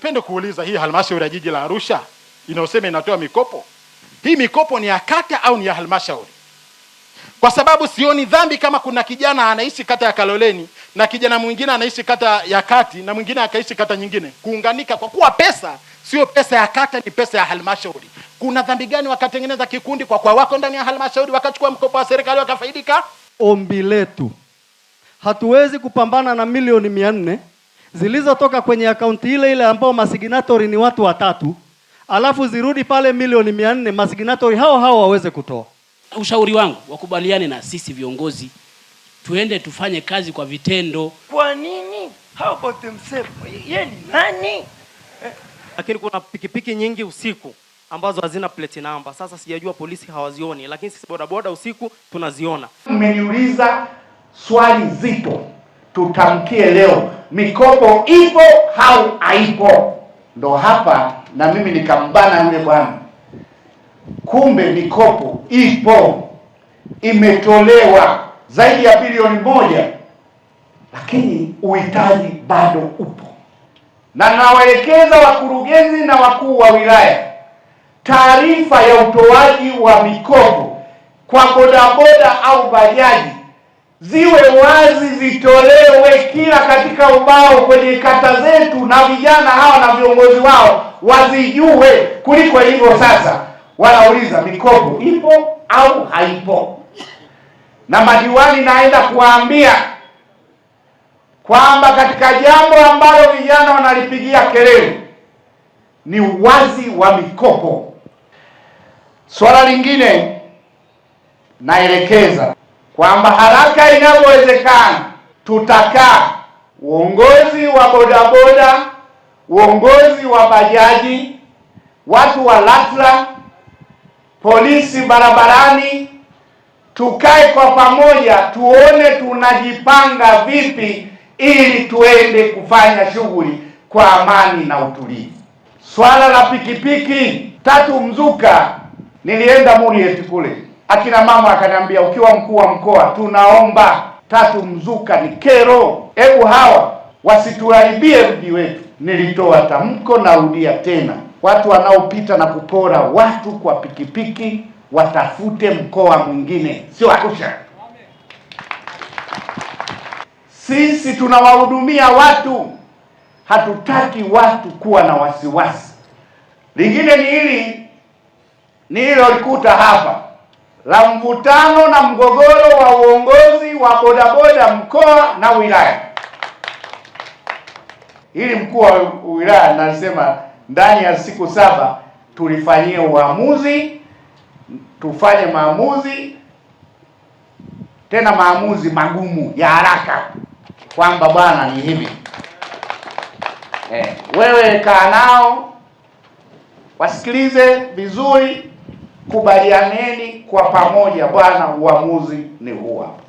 nipende kuuliza, hii halmashauri ya jiji la Arusha inayosema inatoa mikopo, hii mikopo ni ya kata au ni ya halmashauri? Kwa sababu sioni dhambi kama kuna kijana anaishi kata ya Kaloleni na kijana mwingine anaishi kata ya Kati na mwingine akaishi kata nyingine, kuunganika kwa kuwa pesa sio pesa ya kata, ni pesa ya halmashauri. Kuna dhambi gani wakatengeneza kikundi kwa kuwa wako ndani ya halmashauri wakachukua mkopo wa serikali wakafaidika? Ombi letu, hatuwezi kupambana na milioni 400 zilizotoka kwenye akaunti ile ile ambao masignatori ni watu watatu, alafu zirudi pale milioni 400 masignatori hao waweze kutoa. Ushauri wangu, wakubaliane na sisi viongozi, tuende tufanye kazi kwa vitendo. Kwa nini? How about themselves? Yeye ni nani? Lakini kuna pikipiki nyingi usiku ambazo hazina plate number. Sasa sijajua polisi hawazioni, lakini sisi bodaboda usiku tunaziona. Mmeniuliza swali zito, tutamkie leo, mikopo ipo au haipo? Ndo hapa na mimi nikambana yule bwana. Kumbe mikopo ipo, imetolewa zaidi ya bilioni 1, lakini uhitaji bado upo. Na nawaelekeza wakurugenzi na wakuu wa wilaya, taarifa ya utoaji wa mikopo kwa bodaboda au bajaji ziwe wazi, zitolewe kila katika ubao kwenye kata zetu, na vijana hawa na viongozi wao wazijue, kuliko hivyo sasa wanauliza mikopo ipo au haipo. Na madiwani naenda kuwaambia kwamba katika jambo ambalo vijana wanalipigia kelele ni uwazi wa mikopo. Swala lingine naelekeza kwamba haraka inavyowezekana tutakaa, uongozi wa bodaboda, uongozi wa bajaji, watu wa LATRA, polisi barabarani, tukae kwa pamoja, tuone tunajipanga vipi ili tuende kufanya shughuli kwa amani na utulivu. Swala la pikipiki Tatu Mzuka, nilienda Murieti kule, akina mama akaniambia, ukiwa mkuu wa mkoa tunaomba Tatu Mzuka ni kero, hebu hawa wasituharibie mji wetu. Nilitoa tamko, narudia tena, watu wanaopita na kupora watu kwa pikipiki watafute mkoa mwingine, sio Arusha. Sisi tunawahudumia watu, hatutaki watu kuwa na wasiwasi. Lingine ni hili nililolikuta hapa la mvutano na mgogoro wa uongozi wa bodaboda mkoa na wilaya. Ili mkuu wa wilaya nasema ndani ya siku 7 tulifanyie uamuzi, tufanye maamuzi, tena maamuzi magumu ya haraka, kwamba bwana ni hivi, wewe kaa nao, wasikilize vizuri, kubalianeni kwa pamoja, bwana uamuzi ni huu hapa.